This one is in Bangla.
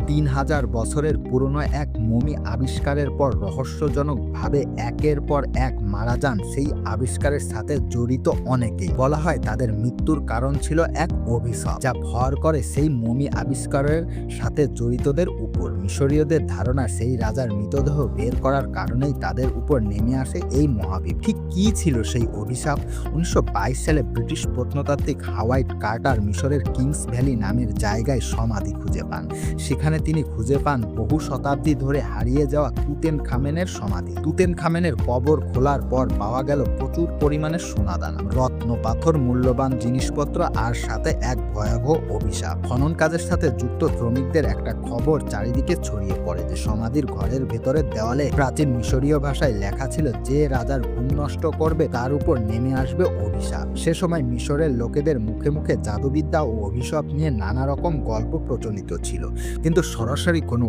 3000 বছরের পুরনো এক মমি আবিষ্কারের পর রহস্যজনকভাবে একের পর এক মারা যান সেই আবিষ্কারের সাথে জড়িত অনেকেই। বলা হয় তাদের মৃত্যুর কারণ ছিল এক অভিশাপ যা ভর করে সেই মমি আবিষ্কারের সাথে জড়িতদের উপর। মিশরীয়দের ধারণা সেই রাজার মৃতদেহ বের করার কারণেই তাদের উপর নেমে আসে এই মহাবিপদ। ঠিক কী ছিল সেই অভিশাপ? 1922 সালে ব্রিটিশ প্রত্নতাত্ত্বিক হাওয়ার্ড কার্টার মিশরের কিংস ভ্যালি নামের জায়গায় সমাধি খুঁজে পান। সেখানে তিনি খুঁজে পান বহু শতাব্দী ধরে হারিয়ে যাওয়া তুতেনখামেনের সমাধি। তুতেনখামেনের কবর খোলার পর পাওয়া গেল প্রচুর পরিমাণে সোনাদানা, রত্ন, পাথর, মূল্যবান জিনিসপত্র আর সাথে এক ভয়াবহ অভিশাপ। খনন কাজের সাথে যুক্ত শ্রমিকদের একটা খবর চারিদিকে ছড়িয়ে পড়ে যে সমাধির ঘরের ভেতরের দেওয়ালে প্রাচীন মিশরীয় ভাষায় লেখা ছিল যে রাজার ঘুম নষ্ট করবে তার উপর নেমে আসবে অভিশাপ। সে সময় মিশরের লোকেদের মুখে মুখে জাদুবিদ্যা ও অভিশাপ নিয়ে নানা রকম গল্প প্রচলিত ছিল, কিন্তু সরাসরি কোনো